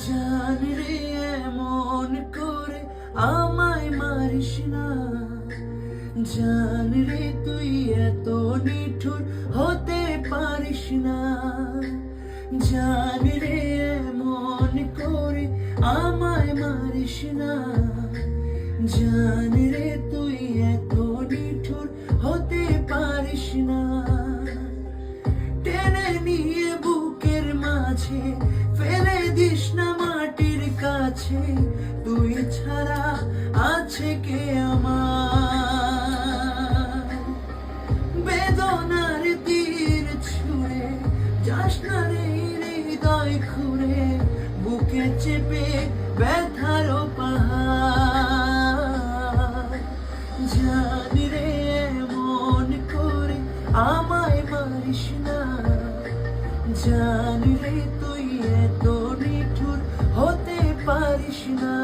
জান রে এমন করে আমায় মারিস না, জান রে তুই এত নিঠুর হতে পারিস না। জান রে এমন করে আমায় মারিস না, জান রে তুই এত নিঠুর হতে পারিস না। টেনে নিয়ে বুকের মাঝে ফেলে দিস না মাটির কাছে, তুই ছাড়া আছে কে আমার। বেদনার তীর ছুঁড়ে যাস না রে হৃদয় খুঁড়ে, বুকে চেপে ব্যথার পাহাড়। জানি রে এমন করে আমায় মারিস না, জানি রে তুই এত নিঠুর হতে পারিস না।